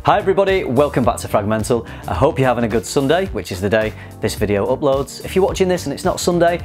Hi everybody, welcome back to FRAG-MENTAL. I hope you're having a good Sunday, which is the day this video uploads. If you're watching this and it's not Sunday,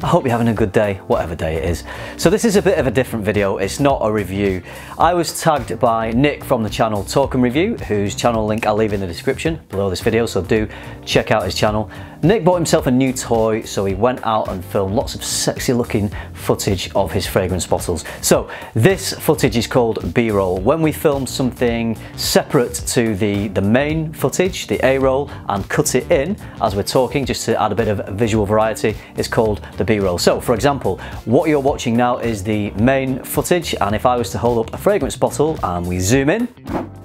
I hope you're having a good day, whatever day it is. So this is a bit of a different video, it's not a review. I was tagged by Nick from the channel Talk and Review, whose channel link I'll leave in the description below this video, so do check out his channel. Nick bought himself a new toy, so he went out and filmed lots of sexy looking footage of his fragrance bottles. So this footage is called B-roll. When we film something separate to the main footage, the A-roll, and cut it in as we're talking, just to add a bit of visual variety, it's called the B-roll. So for example, what you're watching now is the main footage, and if I was to hold up a fragrance bottle and we zoom in,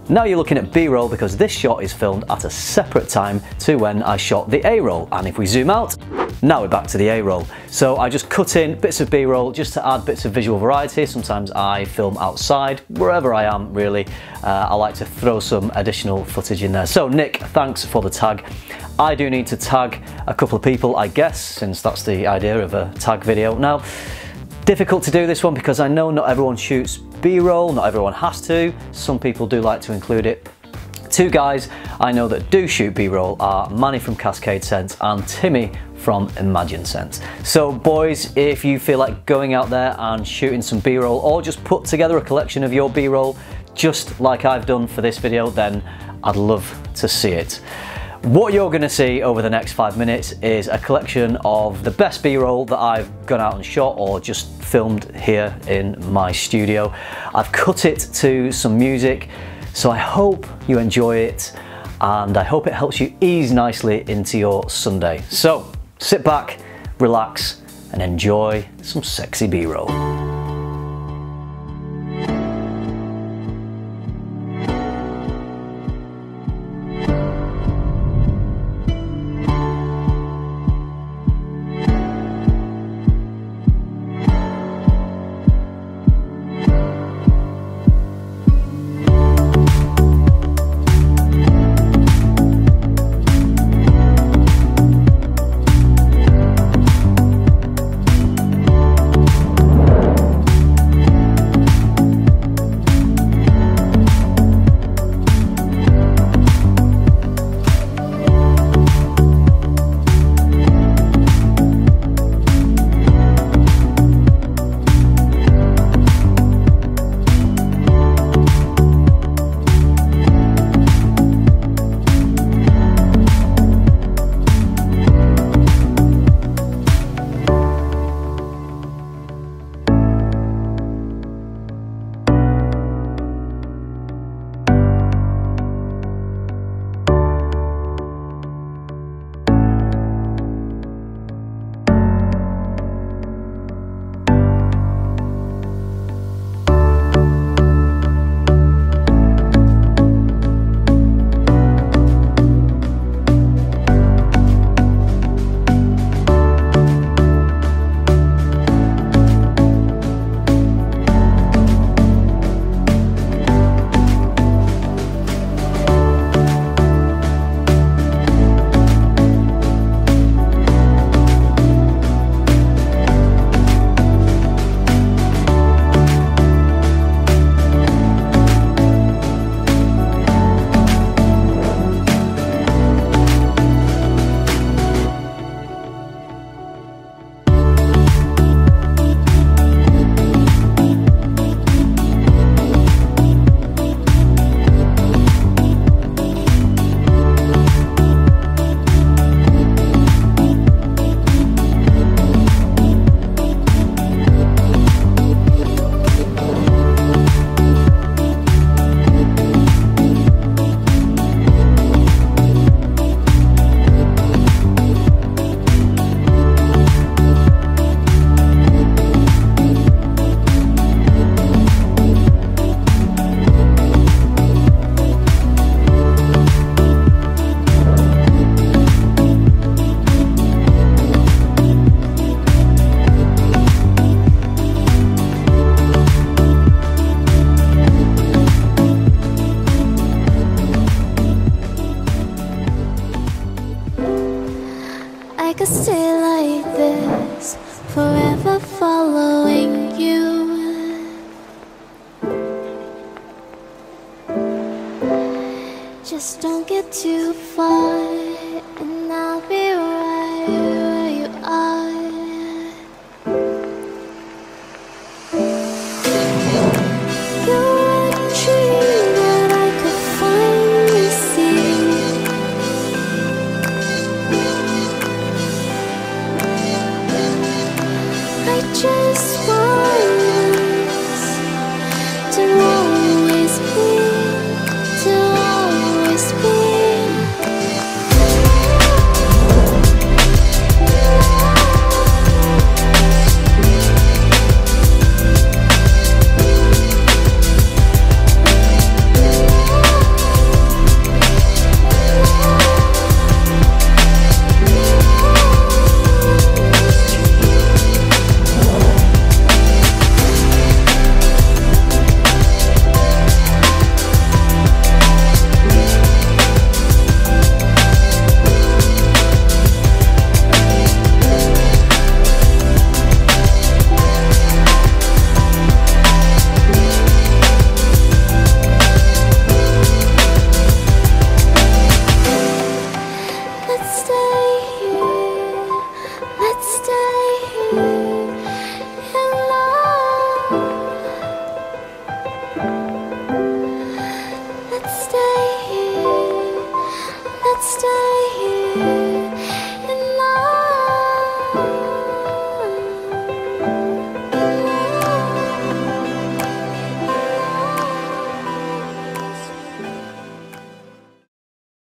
now you're looking at B-roll because this shot is filmed at a separate time to when I shot the A-roll. And if we zoom out, now we're back to the A-roll. So I just cut in bits of B-roll just to add bits of visual variety. Sometimes I film outside, wherever I am really. I like to throw some additional footage in there. So Nick, thanks for the tag. I do need to tag a couple of people, I guess, since that's the idea of a tag video. Now, difficult to do this one because I know not everyone shoots B-roll, not everyone has to. Some people do like to include it. Two guys I know that do shoot B-roll are Manny from Cascade Scent and Timmy from Imagine Scent. So boys, if you feel like going out there and shooting some B-roll, or just put together a collection of your B-roll just like I've done for this video, then I'd love to see it. What you're going to see over the next 5 minutes is a collection of the best B-roll that I've gone out and shot or just filmed here in my studio. I've cut it to some music, so I hope you enjoy it and I hope it helps you ease nicely into your Sunday. So sit back, relax and enjoy some sexy B-roll. Just don't get too far.